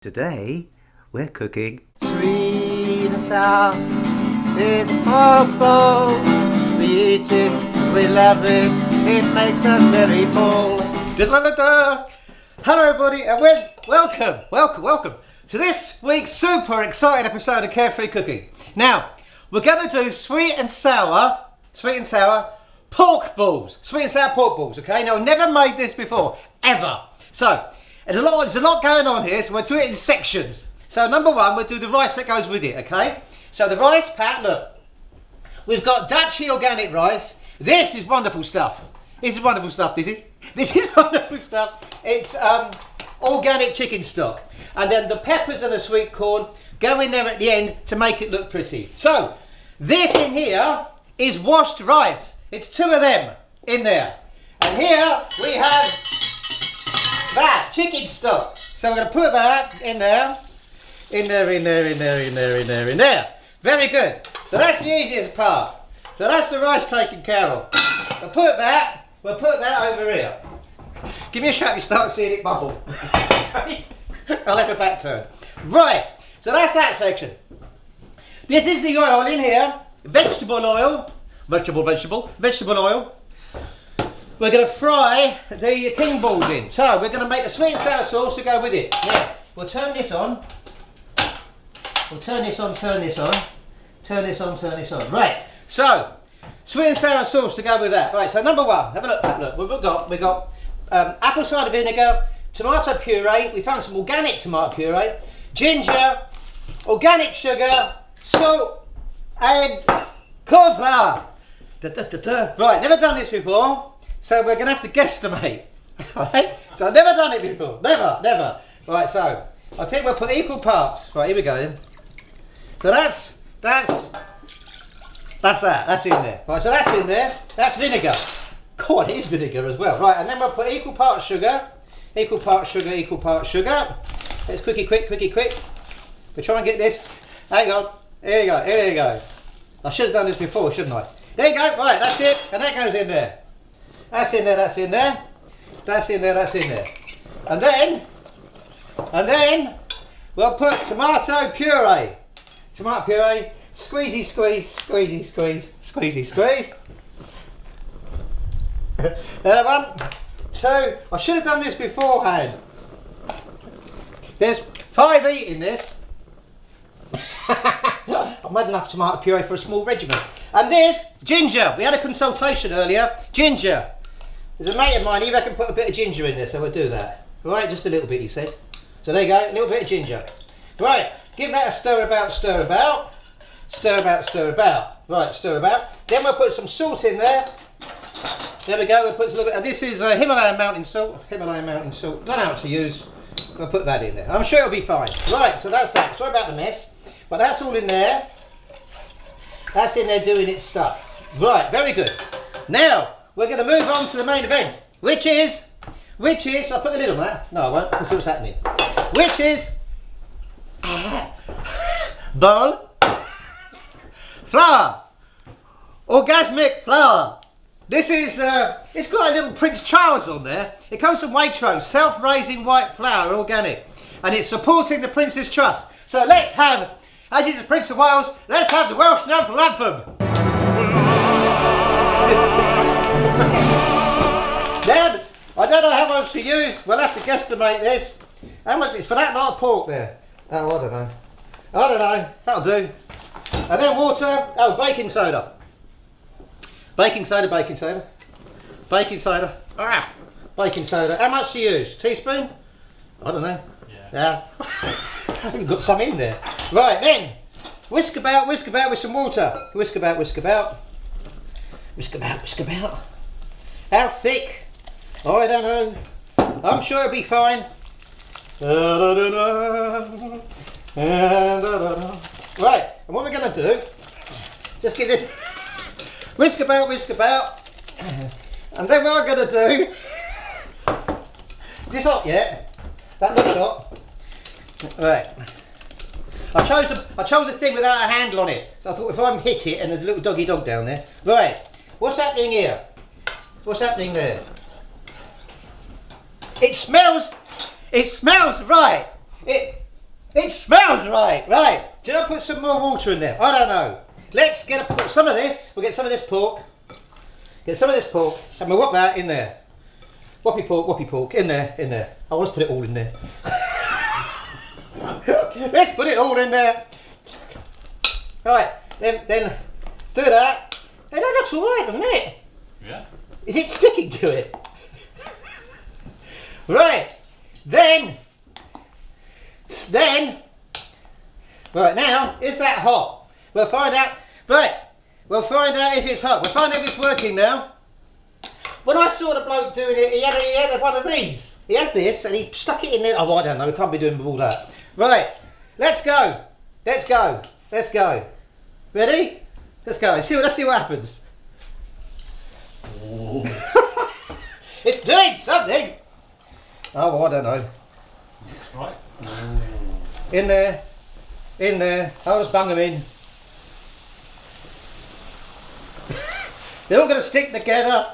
Today, we're cooking Sweet and sour is a pork bowl. We eat it, we love it, it makes us very full. Hello everybody and welcome to this week's super exciting episode of Carefree Cooking. Now, we're going to do sweet and sour pork balls. Sweet and sour pork balls, okay? Now, I've never made this before, ever. So, there's a lot going on here, so we'll do it in sections. So number one, we'll do the rice that goes with it, okay? So the rice pack, look, we've got Dutchy organic rice. This is wonderful stuff. This is wonderful stuff. This is wonderful stuff. It's organic chicken stock. And then the peppers and the sweet corn go in there at the end to make it look pretty. So this in here is washed rice. It's two of them in there. And here we have that chicken stock. So we're going to put that in there. Very good. So that's the easiest part. So that's the rice taken care of. We'll put that over here. Give me a shot if you start seeing it bubble. I'll have my back turned. Right, so that's that section. This is the oil in here. Vegetable oil. Vegetable oil. We're going to fry the king balls in. So we're going to make a sweet and sour sauce to go with it. Now, we'll turn this on. Turn this on. Right, so sweet and sour sauce to go with that. Right, so number one, have a look. We've got apple cider vinegar, tomato puree. We found some organic tomato puree, ginger, organic sugar, salt, and corn flour. Right, never done this before, so we're going to have to guesstimate. Right, so I've never done it before. Never. Right, so I think we'll put equal parts. Right, here we go then. So that's in there. Right, so that's in there. That's vinegar. God, it is vinegar as well. Right, and then we'll put equal parts sugar. Let's quick. We'll try and get this. Hang on. Here you go. I should have done this before, shouldn't I? There you go. Right, that's it. And that goes in there. That's in there. And then we'll put tomato puree. Squeezy squeeze. There, 1, 2. I should have done this beforehand. There's 5 eating this. I've made enough tomato puree for a small regiment. And this, ginger. We had a consultation earlier. Ginger. There's a mate of mine, he reckon put a bit of ginger in there, so we'll do that. Right, just a little bit, he said. So there you go, a little bit of ginger. Right, give that a stir about. Right, stir about. Then we'll put some salt in there. There we go, we'll put a little bit, and this is Himalayan mountain salt. Don't know how to use. We'll put that in there. I'm sure it'll be fine. Right, so that's that. Sorry about the mess, but that's all in there. That's in there doing its stuff. Right, very good. Now, we're going to move on to the main event, which is, I'll put the lid on that. No, I won't. Let's see what's happening. Which is, bowl, flour, orgasmic flour. This is, it's got a little Prince Charles on there. It comes from Waitrose, self-raising white flour, organic. And it's supporting the Prince's Trust. So let's have, as he's the Prince of Wales, let's have the Welsh National Anthem. Then, I don't know how much to use. We'll have to guesstimate this. How much is for that lot of pork there? Oh, I don't know. That'll do. And then water. Oh, baking soda. Baking soda. Ah, baking soda. How much to use? Teaspoon? I don't know. Yeah. We've got some in there. Right, then. Whisk about with some water. Whisk about. How thick? Oh, I don't know. I'm sure it'll be fine. Right, and what we're going to do, just get this, whisk about, and then what I'm going to do, this hot yet? That looks hot. Right. I chose a thing without a handle on it, so I thought if I hit it, and there's a little doggy dog down there. Right, what's happening here? What's happening there? It smells right. It smells right. Right. Should I put some more water in there? I don't know. Let's get some of this. We'll get some of this pork. Get some of this pork and we'll whop that in there. Whoppy pork, in there. I want to put it all in there. Let's put it all in there. Right, then do that. And that looks alright, doesn't it? Yeah. Is it sticking to it? Right, then, right now, is that hot? We'll find out, right, we'll find out if it's hot. We'll find out if it's working now. When I saw the bloke doing it, he had one of these. He had this and he stuck it in there. Oh, I don't know, we can't be doing with all that. Right, let's go. Ready? Let's go. Let's see what happens. It's doing something. Oh, well, I don't know. Right. In there. I'll just bung them in. They're all going to stick together.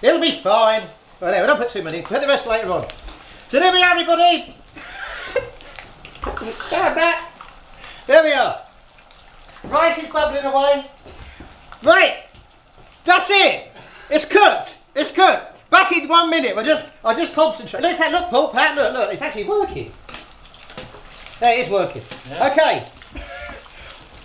It'll be fine. Right there, we don't put too many. Put the rest later on. So there we are, everybody. Stand back. There we are. Rice is bubbling away. Right. That's it. It's cooked. Back in 1 minute. I'll just concentrate. Let's have look, Paul. Pat, look. It's actually working. There, it is working. Yeah. Okay.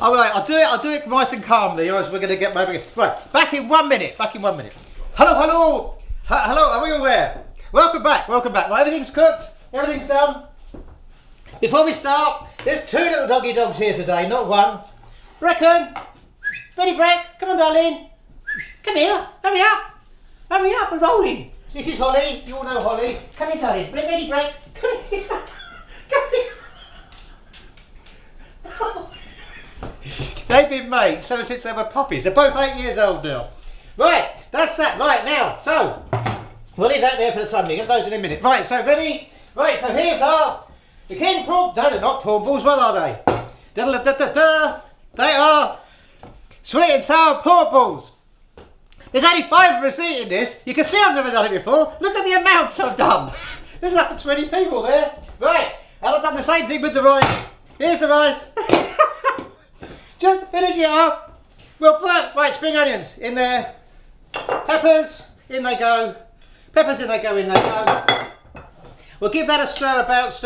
All right. I'll do it nice and calmly, or else we're going to get moving. Right. Back in 1 minute. Hello. Are we all there? Welcome back. Right, everything's cooked. Everything's done. Before we start, there's 2 little doggy dogs here today, not one. Brecken. Ready, Breck? Come on, darling. Come here. Hurry up, we're rolling. This is Holly. You all know Holly. Come here, darling. Ready, Breck? Come here. They've been mates ever since they were puppies. They're both 8 years old now. Right, that's that. Right, now, so, we'll leave that there for the time being. Get those in a minute. Right, so ready? Right, so here's the king prawn. No, they're not prawn balls. What are they? They are sweet and sour pork balls. There's only 5 of us eating this. You can see I've never done it before. Look at the amounts I've done. There's like 20 people there. Right, and I've done the same thing with the rice. Here's the rice. Just finish it up. We'll put, right, spring onions in there. Peppers, in they go. We'll give that a stir about.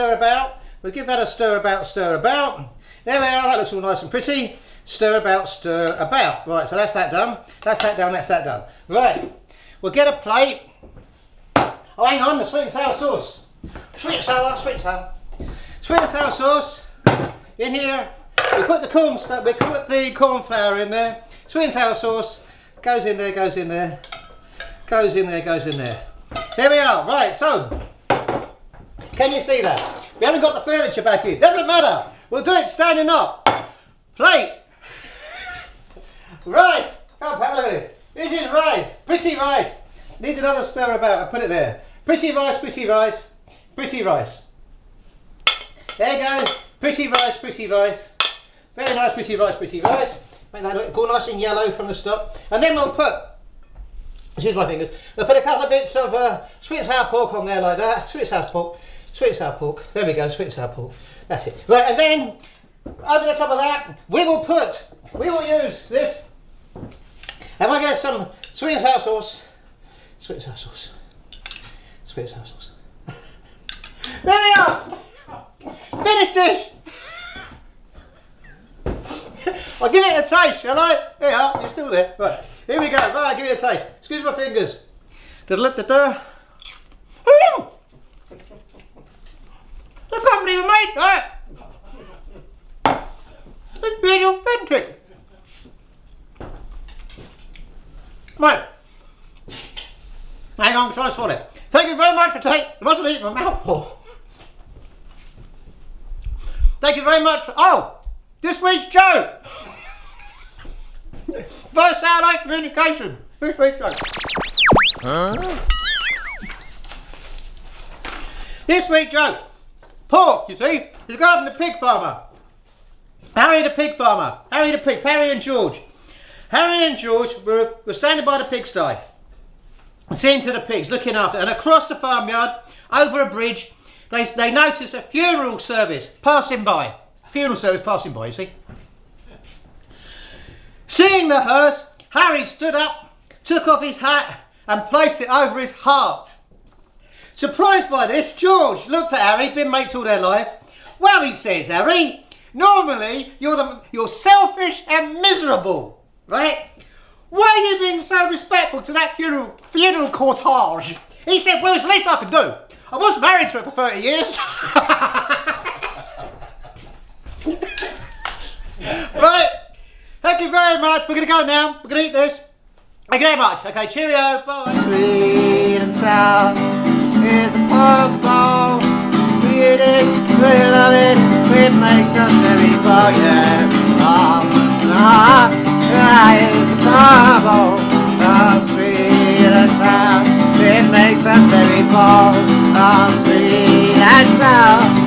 There we are, that looks all nice and pretty. Stir about. Right, so that's that done. That's that done. Right, we'll get a plate. Oh, hang on, the sweet and sour sauce. Sweet and sour sauce. In here, we put the corn flour in there. Sweet and sour sauce. Goes in there. There we are. Right, so, can you see that? We haven't got the furniture back in. Doesn't matter. We'll do it standing up. Plate. Rice. Come on, Pat, look at this. This is rice. Pretty rice. Needs another stir about. I'll put it there. Pretty rice. There you go. Pretty rice. Very nice, pretty rice. Make that look nice and yellow from the start. And then we'll put, excuse my fingers, we'll put a couple of bits of sweet and sour pork on there like that. Sweet and sour pork. There we go, sweet and sour pork. That's it. Right, and then over the top of that, we will use this. And we'll get some sweet and sour sauce. There we are. Finished dish. I'll give it a taste, shall I? There you are, you're still there. Right, here we go. Right, I'll give it a taste. Excuse my fingers. I can't believe I made that. It's really authentic. Right. Hang on, try to swallow it. Thank you very much for taking. I mustn't eat my mouthful. Thank you very much for. Oh! This week's joke! First Saturday communication. This week's joke. This week's joke. Pork, you see, is regarding the pig farmer. Harry and George. Harry and George were standing by the pigsty, seeing to the pigs, looking after, and across the farmyard, over a bridge, They noticed a funeral service passing by. Funeral service passing by, you see. Seeing the hearse, Harry stood up, took off his hat and placed it over his heart. Surprised by this, George looked at Harry, been mates all their life. Well, he says, Harry, normally you're selfish and miserable, right? Why have you been so respectful to that funeral cortege? He said, well, it's the least I can do. I was married to her for 30 years. Right, thank you very much. We're going to go now. We're going to eat this. Thank you very much. Okay, cheerio. Bye. Sweet and sour is a pork bowl. We eat it, we love it. It makes us very full, yeah. It's a pork bowl. Oh, sweet and sour. It makes us very full. Oh, sweet and sour.